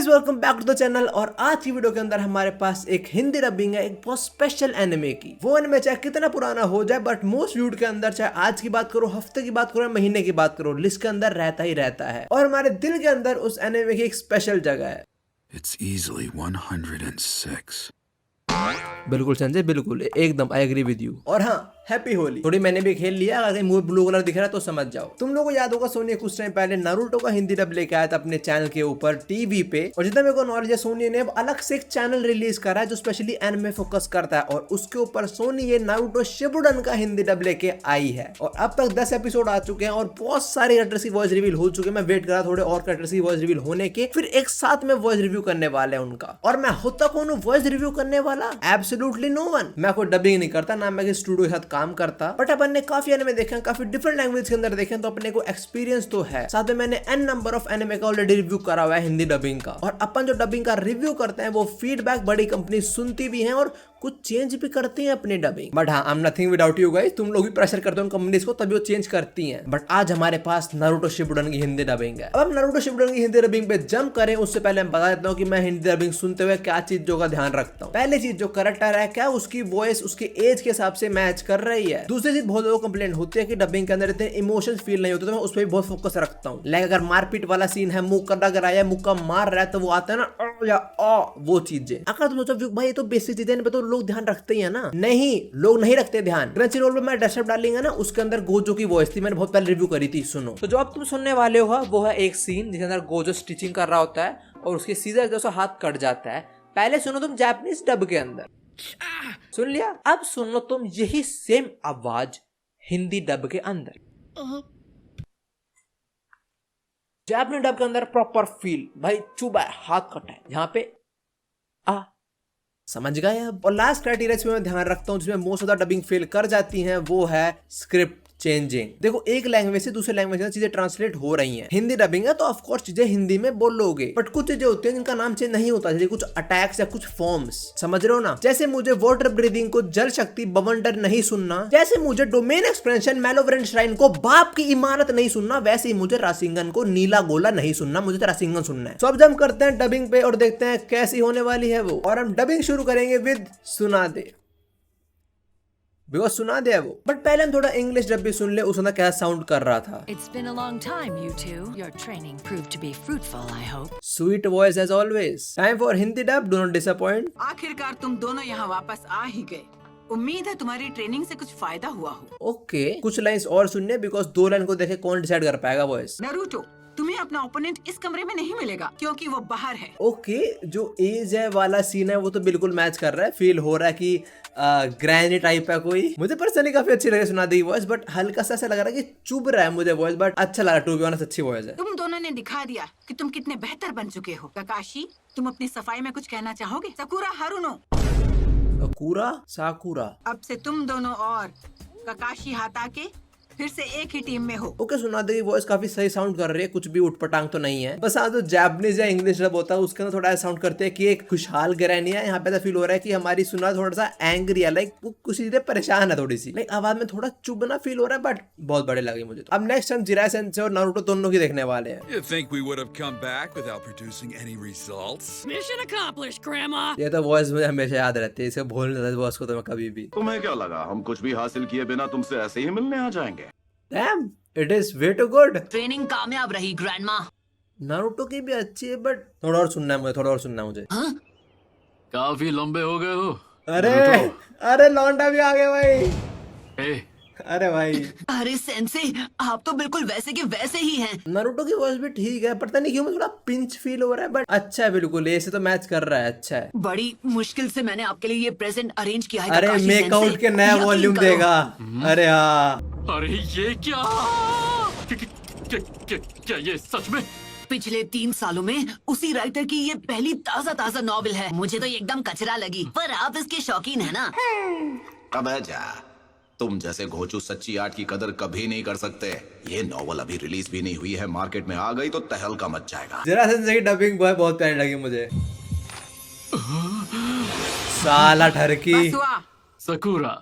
Guys welcome back to the channel. और आज की वीडियो के अंदर हमारे पास एक हिंदी डबिंग है एक बहुत स्पेशल एनिमे की। वो एनिमे चाहे कितना पुराना हो जाए बट मोस्ट व्यूड के अंदर, चाहे आज की बात करो, हफ्ते की बात करो, महीने की बात करो, लिस्ट के अंदर रहता ही रहता है। और हमारे दिल के अंदर उस एनिमे की एक स्पेशल जगह है। It's easily 106. बिल्कुल संजय, बिल्कुल एकदम आई एग्री विद यू। और हाँ, हैप्पी होली। थोड़ी मैंने भी खेल लिया, अगर मुंह ब्लू कलर दिख रहा है तो समझ जाओ। तुम लोगों को याद होगा सोनी कुछ टाइम पहले नारुतो का हिंदी डब लेके आया था अपने चैनल के ऊपर टीवी पे। और जितना मेरे को नॉलेज है, सोनी ने अब अलग से एक चैनल रिलीज करा है जो स्पेशली एनिमे फोकस करता है। और उसके ऊपर सोनी ये नारुतो शिपुडन का हिंदी डब लेके आई है। और अब तक 10 एपिसोड आ चुके हैं और बहुत सारे कैरेक्टर्स की वॉइस रिवील हो चुके हैं। मैं वेट कर रहा थोड़े और कैरेक्टर्स की वॉइस रिवील होने के, फिर एक साथ में वॉइस रिव्यू करने वाले हैं उनका। और मैं होता कौन हूँ वॉइस रिव्यू करने वाला? Absolutely no one. मैं कोई डबिंग नहीं करता, ना मैं स्टूडियो के साथ काम करता। बट अपन ने काफी एनिमे देखे हैं, काफी डिफरेंट लैंग्वेज के अंदर देखे हैं, तो अपने को एक्सपीरियंस तो है। साथ में मैंने एन नंबर ऑफ एनिमे का ऑलरेडी रिव्यू करा हुआ है हिंदी डबिंग का। और अपन जो डबिंग का रिव्यू करते हैं वो फीडबैक बड़ी कंपनी सुनती भी है और कुछ चेंज भी करती हैं अपनी डबिंग। बट हाँ, I am nothing without you guys. तुम लोग भी प्रेशर करते हो उन कंपनीज को, तभी वो चेंज करती हैं। बट आज हमारे पास नारुतो शिपुडन की हिंदी डबिंग है। अब हम नारुतो शिपुडन की हिंदी डबिंग पे जंप करें उससे पहले मैं बता देता हूँ कि मैं हिंदी डबिंग सुनते हुए क्या चीजों का ध्यान रखता हूँ। पहली चीज, जो कैरेक्टर है क्या उसकी वॉइस उसके एज के हिसाब से मैच कर रही है। दूसरी चीज, बहुत लोगों को कंप्लेंट होती है कि डबिंग के अंदर इतने इमोशंस फील नहीं होते, तो मैं उस पर भी बहुत फोकस रखता हूँ। लाइक अगर मारपीट वाला सीन है, मुक्का अगर आया, मुक्का मार रहा है, तो वो आता है ना या वो चीजें। अगर तुम सोचो भाई ये तो बेसिक चीजें तो लोग ध्यान रखते ही है ना, नहीं, लोग नहीं रखते ध्यान। क्रंची रोल में मैं डस्टअप डालेंगे ना, उसके अंदर गोजो की वॉइस थी, मैंने बहुत पहले रिव्यू करी थी, सुनो। तो जो अब तुम सुनने वाले हो वो है एक सीन जिसके अंदर गोजो स्टिचिंग कर रहा होता है और उसके सीधा जैसा हाथ कट जाता है। पहले सुनो तुम जापानीज डब के अंदर, सुन लिया? अब सुनो तुम यही सेम आवाज हिंदी डब के अंदर। जापानीज डब के अंदर प्रॉपर फील, भाई चुभा है, हाथ कटा है, यहाँ पे आ समझ गए अब। और लास्ट क्राइटेरिया जिसमें मैं ध्यान रखता हूँ, जिसमें most of the dubbing fail कर जाती हैं, वो है स्क्रिप्ट चेंजिंग। देखो, एक लैंग्वेज से दूसरे लैंग्वेज में चीजें ट्रांसलेट हो रही हैं। हिंदी डबिंग है तो ऑफ कोर्स चीजें हिंदी में बोलोगे, बट कुछ चीजें होती हैं जिनका नाम चेंज नहीं होता, जैसे कुछ अटैक्स या कुछ फॉर्म्स, समझ रहे हो ना? जैसे मुझे वाटर ब्रीदिंग को जल शक्ति बवंडर नहीं सुनना, जैसे मुझे डोमेन एक्सपेंशन मैलोवरेंट श्राइन को बाप की इमारत नहीं सुनना, वैसे ही मुझे रासिंगन को नीला गोला नहीं सुनना, मुझे तो रासिंगन सुनना है। तो अब जब करते हैं डबिंग पे और देखते हैं कैसी होने वाली है वो। और हम डबिंग शुरू करेंगे विद सुना दे, बिकॉज़ सुना दे वो। बट पहले हम थोड़ा इंग्लिश डब भी सुन ले, उसमें क्या साउंड कर रहा था। It's been a long time, you two. Your training proved to be fruitful, I hope. Sweet voice as always. Time for Hindi dub. Do not disappoint. आखिरकार तुम दोनों यहाँ वापस आ ही गए। उम्मीद है तुम्हारी ट्रेनिंग से कुछ फायदा हुआ हो। ओके, कुछ लाइंस और सुनने, बिकॉज 2 लाइन को देखे कौन डिसाइड कर पाएगा वॉइस। नारुतो, तुम्हें अपना ओपोनेंट इस कमरे में नहीं मिलेगा क्योंकि वो बाहर है। ओके, जो एज है वाला सीन है वो तो बिल्कुल मैच कर रहा है। फील हो रहा है कि ग्रैनी टाइप है कोई। मुझे पर्सनली काफी अच्छी लगी सुना दी वॉइस, बट हल्का सा ऐसा लग रहा है कि चुभ रहा है मुझे वॉइस, बट अच्छा लगा। टू बी ऑनेस्ट अच्छी वॉइस है। तुम दोनों ने दिखा दिया कि तुम कितने बेहतर बन चुके हो। काकाशी, तुम अपनी सफाई में कुछ कहना चाहोगे? सकुरा हारुनो, कूरा साकुरा। अब से तुम दोनों और काकाशी हाताके फिर से एक ही टीम में हो। ओके, सुना दे वॉइस काफी सही साउंड कर रही है, कुछ भी उठपटांग तो नहीं है। बस हाँ, जो जापानीज या इंग्लिश डब होता है उसके अंदर थोड़ा साउंड करते हैं कि एक खुशहाल ग्रैनी है। यहाँ पे ऐसा फील हो रहा है कि हमारी सुना थोड़ा सा एंग्री है, लाइक कुछ चीजें परेशान है थोड़ी सी, लाइक आवाज में थोड़ा चुभना फील हो रहा है, बट बहुत बड़े लगे मुझे तो। अब नेक्स्ट हम जिराई सेंसेई और नारुतो दोनों की देखने वाले हैं। You think we would have come back without producing any results? Mission accomplished, Grandma. ये तो वॉइस मुझे हमेशा याद रहती है, इसे भूल नहीं सकता वॉइस को तो मैं कभी भी। तुम्हें क्या लगा हम कुछ भी हासिल किए बिना तुमसे ऐसे ही मिलने आ जाएंगे? Damn, it is way too good. Training कामयाब रही ग्रैंडमा। नारुतो की भी अच्छी है, बट थोड़ा और सुनना है मुझे, थोड़ा और सुनना है मुझे। काफी लंबे हो गए हो। अरे अरे लौंडा भी आ गया भाई। ए, अरे भाई, अरे सेंसे, आप तो बिल्कुल वैसे के वैसे ही हैं। नारुतो की वॉइस भी ठीक है, पता नहीं क्यों मुझे थोड़ा पिंच फील हो रहा है, बट अच्छा है बिल्कुल, ऐसे तो मैच कर रहा है, अच्छा है। बड़ी मुश्किल से मैंने आपके लिए ये प्रेजेंट अरेंज किया है। अरे काकाशी मेक आउट सेंसे, के नया यकीन वॉल्यूम करो। देगा। अरे हाँ, अरे ये क्या? क्या ये सच में? पिछले 3 सालों में उसी राइटर की ये पहली ताजा नॉवेल है। मुझे तो ये एकदम कचरा लगी, पर आप इसके शौकीन है ना। अबे जा, तुम जैसे घोचू सच्ची आर्ट की कदर कभी नहीं कर सकते। ये नॉवल अभी रिलीज भी नहीं हुई है, मार्केट में आ गई तो तहलका मच जाएगा। जिराई सेंसेई की डबिंग बहुत प्यारी लगी मुझे। साला ठरकी। बस हुआ। सकुरा,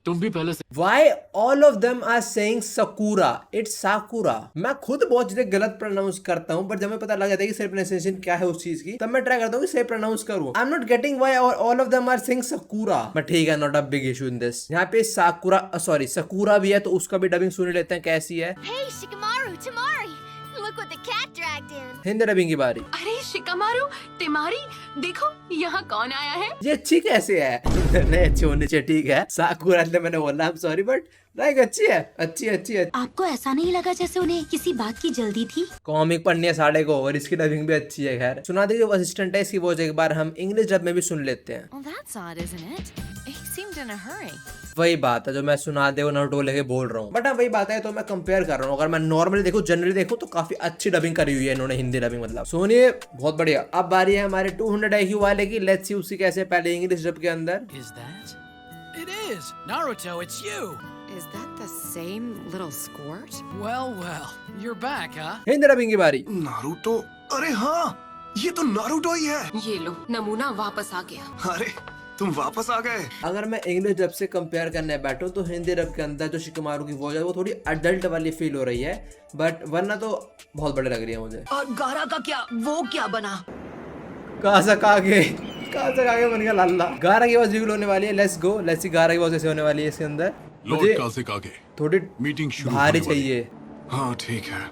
तुम भी पहले से Why all of them are saying Sakura? It's Sakura. मैं खुद बहुत चीजें गलत प्रोनाउंस करता हूँ, पर जब मैं पता लग जाता है कि सही प्रोनाउंसिएशन क्या है उस चीज की, तब मैं ट्राई करता हूँ कि सही प्रोनाउंस करूँ. I'm not getting why all of them are saying Sakura. But ठीक है, not a big issue in this. यहाँ पे Sakura भी है, तो उसका भी डबिंग सुन लेते हैं कैसी है. Hey, Shikamaru, Tamari! Look what the cat dragged in. Hindi dubbing की बारी. अरे शिकामारू, तिमारी, देखो यहाँ कौन आया है। ये अच्छी कैसे है? नहीं अच्छी होनी चाहिए, ठीक है. साकुरा मैंने बोला, I'm sorry, बट लाइक अच्छी है, अच्छी. आपको ऐसा नहीं लगा जैसे उन्हें किसी बात की जल्दी थी? कॉमिक पढ़नी है साढ़े को, और इसकी डबिंग भी अच्छी है. खैर सुना दीजिए, असिस्टेंट है इसकी वॉइस एक बार हम इंग्लिश डब में भी सुन लेते हैं. Well, that's odd, isn't it? He seemed in a hurry. वही बात है जो मैं सुना दे नारुतो लेके बोल रहा हूँ, बट हाँ वही बात है, तो मैं कंपेयर कर रहा हूँ. अगर मैं नॉर्मली देखूँ, जनरली देखूँ, तो काफी अच्छी डबिंग करी हुई है इन्होंने, हिंदी डबिंग मतलब. सुनिए, बहुत बढ़िया. अब बारी है हमारे 200 IQ वाले की. लेट्स सी उसी कैसे पहले इंग्लिश डब के अंदर. Is that? It is! Naruto, it's you! Is that the same little squirt? Well, you're back, huh? Hindi dubbing की बारी. नारुतो? अरे हाँ, ये तो नारुतो ही है. ये लो, नमूना वापस आ गया। अरे तुम वापस आ गए. अगर मैं इंग्लिश डब से कंपेयर करने बैठूं, तो हिंदी डब के अंदर जो शिकमारू की वॉइस है वो थोड़ी अडल्ट वाली फील हो रही है, बट वरना तो बहुत बड़ी लग रही है मुझे. और गारा का क्या, वो क्या बना? काज़ाकागे बन गया लाला. गारा की वॉइस रिवील होने वाली है. लेट्स गो, लेट्स सी गारा की वॉइस कैसे होने वाली है इसके अंदर. मुझे थोड़ी मीटिंग शुरू भारी होने वाली चाहिए. हाँ ठीक है.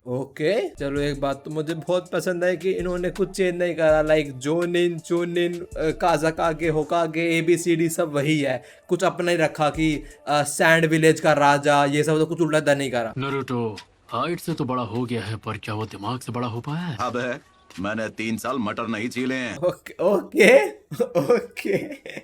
ओके चलो, एक बात तो मुझे बहुत पसंद है कि इन्होंने कुछ चेंज नहीं करा. लाइक जोनिन, चोनिन, काज़ाकागे, होकागे, ABCD सब वही है. कुछ अपना ही रखा कि सैंड विलेज का राजा, ये सब तो कुछ उल्टा नहीं करा. नारुतो हाइट से तो बड़ा हो गया है, पर क्या वो दिमाग से बड़ा हो पाया है? अब है, मैंने 3 साल मटर नहीं छीले हैं. ओके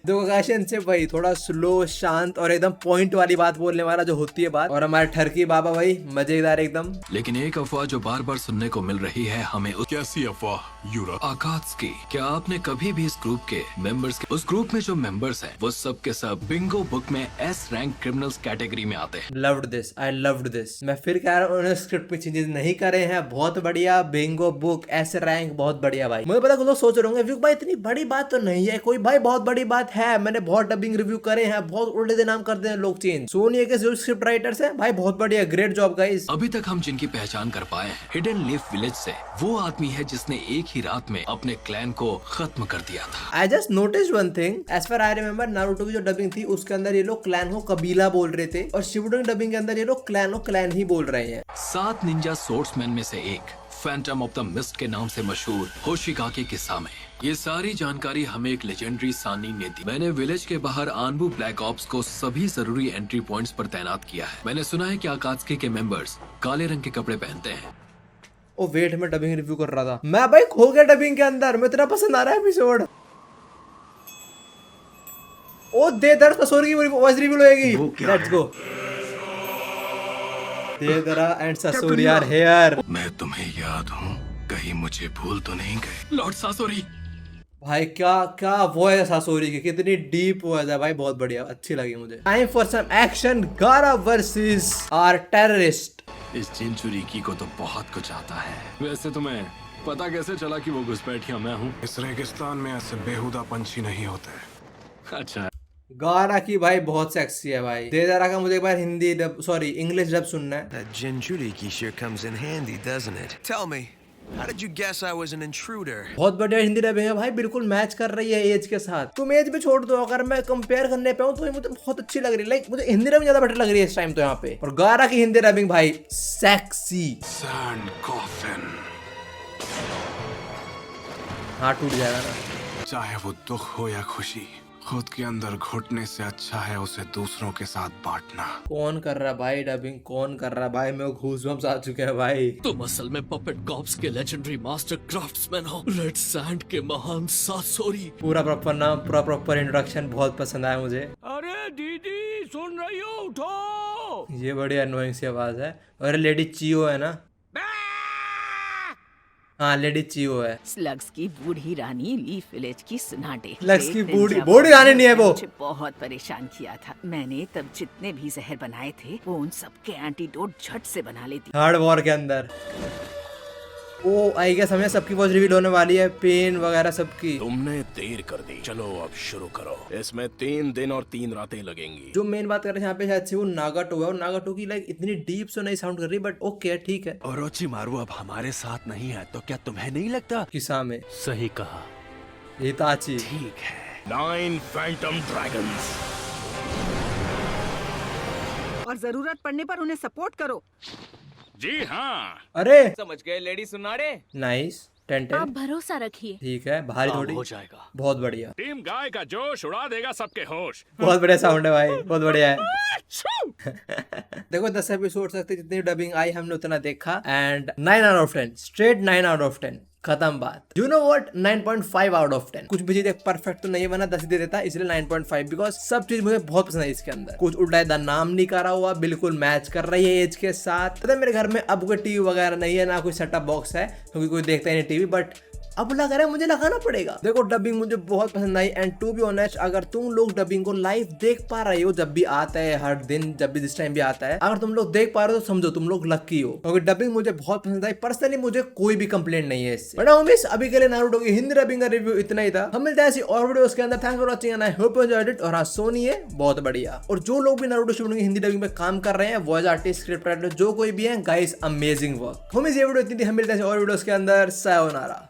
दो क्वेश्चन से भाई थोड़ा स्लो, शांत और एकदम पॉइंट वाली बात बोलने वाला जो होती है बात. और हमारे ठरकी बाबा भाई मजेदार एकदम. लेकिन एक अफवाह जो बार बार सुनने को मिल रही है हमें कैसी अफवाह यूरा? आकात्सुकी, क्या आपने कभी भी इस ग्रुप के मेंबर्स उस ग्रुप में जो मेंबर्स हैं वो सब के सब बिंगो बुक में S रैंक क्रिमिनल्स कैटेगरी में आते हैं? Loved this, I loved this. मैं फिर कह रहा हूँ, उन्होंने स्क्रिप्ट में चेंजेस नहीं करे हैं. बहुत बढ़िया. बिंगो बुक, S रैंक, बहुत बढ़िया भाई. मुझे पता कुछ लोग सोच रहे होंगे भाई इतनी बड़ी बात तो नहीं है कोई. भाई बहुत बड़ी बात है. मैंने बहुत डबिंग रिव्यू करे हैं, बहुत उल्टे नाम करते हैं लोग चेंज. सोनिया के जो स्क्रिप्ट राइटर्स हैं भाई, बहुत बढ़िया, ग्रेट जॉब गाइस. अभी तक हम जिनकी पहचान कर पाए हैं हिडन लीफ विलेज से, वो आदमी है जिसने एक ही रात में अपने क्लैन को खत्म कर दिया था. I just notice one thing. As far I remember, Naruto की जो डबिंग थी उसके अंदर ये लोग क्लैन को कबीला बोल रहे थे, और शिबुडो की डबिंग के अंदर ये लोग क्लैन को क्लैन ही बोल रहे हैं. 7 निंजा सोर्ट्समैन में से एक, फैंटम ऑफ द मिस्ट के नाम से मशहूर होशिकागे के सामने. ये सारी जानकारी हमें एक लेजेंडरी सानी ने दी. मैंने विलेज के बाहर आनबू ब्लैक ऑप्स को सभी जरूरी एंट्री पॉइंट्स पर तैनात किया है. मैंने सुना है कि आकात्सुकी के मेंबर्स काले रंग के कपड़े पहनते हैं. ओ वेट, मैं डबिंग रिव्यू कर रहा था. मैं भाई खो गया डबिंग के अंदर. मैं इतना पसंद आ रहा है एपिसोड. ओ देदर ससुरी की वॉइस रिवील होएगी. Let's go. Deidara and Sasori are here. मैं तुम्हें याद हूँ, कहीं मुझे भूल तो नहीं गए? लॉर्ड सासोरी. भाई क्या वॉइस है सासोरी की, कितनी डीप वॉइस है भाई. बहुत बढ़िया, अच्छी लगी मुझे. Time for some action. Gaara versus our terrorist. इस जिनचुरिकी को तो बहुत कुछ आता है. वैसे तुम्हें पता कैसे चला कि वो घुसपैठिया मैं हूँ? इस रेगिस्तान में ऐसे बेहुदा पंछी नहीं होते. अच्छा. गारा की भाई बहुत सेक्सी है भाई. देदरा का मुझे एक बार Hindi dub, sorry English dub सुनना है. That Jinchuriki sure comes in handy, doesn't it? Tell me, how did you guess I was an intruder? बहुत बढ़िया हिंदी डबिंग है भाई, बिल्कुल मैच कर रही है एज के साथ. तुम एज भी छोड़ दो, अगर मैं कंपेयर करने पे हूँ तो ये मुझे बहुत अच्छी लग रही है. लाइक मुझे हिंदी डबिंग ज्यादा बेटर लग रही है इस टाइम तो यहाँ पे. और गारा की हिंदी डबिंग भाई सेक्सी. Sand coffin. हाँ टूट जाएगा ना. चाहे वो दुख हो या खुशी, खुद के अंदर घुटने से अच्छा है उसे दूसरों के साथ बांटना. कौन कर रहा है भाई डबिंग, कौन कर रहा है भाई? मेरे को गूज़बम्स आ चुके हैं भाई. तुम असल में पपेट कॉप्स के लेजेंडरी मास्टर क्राफ्ट्समैन हो, रेड सैंड के महान सासोरी. पूरा प्रॉपर नाम, पूरा प्रॉपर इंट्रोडक्शन बहुत पसंद आया मुझे. अरे दीदी सुन रही हो, उठो. ये बड़ी अनोइंग सी आवाज है. और लेडी चियो है ना? हाँ लेडी चियो है. स्लग्स की बूढ़ी रानी लीफ विलेज की सन्नाटे. स्लग्स की बूढ़ी रानी नहीं है वो. मुझे बहुत परेशान किया था. मैंने तब जितने भी जहर बनाए थे वो उन सब के एंटीडोट झट से बना लेती. हार्ड वॉर के अंदर. ओ आई गेस हमें सबकी वॉइस रिवील होने वाली है, पेन वगैरह सबकी। तुमने देर कर दी, चलो अब शुरू करो। इसमें 3 दिन और 3 रातें लगेंगी। जो मेन बात कर रहे हैं यहाँ पे शायद से वो नागाटो है, और नागाटो की लाइक इतनी डीप सो नहीं साउंड कर रही, बट ओके ठीक है। ओरोचिमारू अब हमारे साथ नहीं है, तो क्या तुम्हें नहीं लगता? किसामे सही कहा। हिताची ठीक है। 9 फैंटम ड्रैगन्स। और जरूरत पड़ने पर उन्हें सपोर्ट करो। जी हाँ। अरे समझ गए लेडी सुनारे। नाइस 10-10। आप भरोसा रखिए। ठीक है, भारी थोड़ी हो जाएगा। बहुत बढ़िया, टीम गाय का जोश उड़ा देगा सबके होश। बहुत बढ़िया साउंड है भाई, बहुत बढ़िया है। देखो 10 एपिसोड सकते जितनी डबिंग आई हमने उतना देखा, and 9 out of 10, straight 9 out of 10, खत्म बात। You know what, 9.5 out of 10। कुछ भी चीज परफेक्ट तो नहीं बना, 10 दे देता, इसलिए 9.5, बिकॉज सब चीज मुझे बहुत पसंद है इसके अंदर। कुछ उल्टा नाम नहीं करा हुआ, बिल्कुल मैच कर रही है एज के साथ। पता है मेरे घर में अब कोई टीवी वगैरह नहीं है, ना कोई सेटअप बॉक्स है, क्योंकि कोई देखता ही नहीं टीवी, बट अब लग रहा है मुझे लगाना पड़ेगा। देखो डबिंग मुझे बहुत पसंद आई, एंड टू बी ऑनेस्ट अगर तुम लोग डबिंग को लाइव देख पा रहे हो, जब भी आता है हर दिन, जब भी जिस टाइम भी आता है, अगर तुम लोग देख पा रहे हो तो समझो तुम लोग लकी हो, क्योंकि डबिंग मुझे बहुत पसंद आई। पर्सनली मुझे कोई भी कंप्लेंट नहीं है इससे। बट होमिस अभी के लिए नारुतो की हिंदी डबिंग का रिव्यू इतना ही था। हम मिलते हैं ऐसी और वीडियोस के अंदर। Thanks for watching and I hope you enjoyed it. और हाँ, सोनी है बहुत बढ़िया। और जो लोग भी नारुतो शिपुडन की हिंदी डबिंग में काम कर रहे हैं, वॉइस आर्टिस्ट, स्क्रिप्ट राइटर, जो कोई भी है, गाइस अमेजिंग वर्क। होमिस ये वीडियो इतनी थी, हम मिलते हैं और वीडियोस के अंदर। सायोनारा।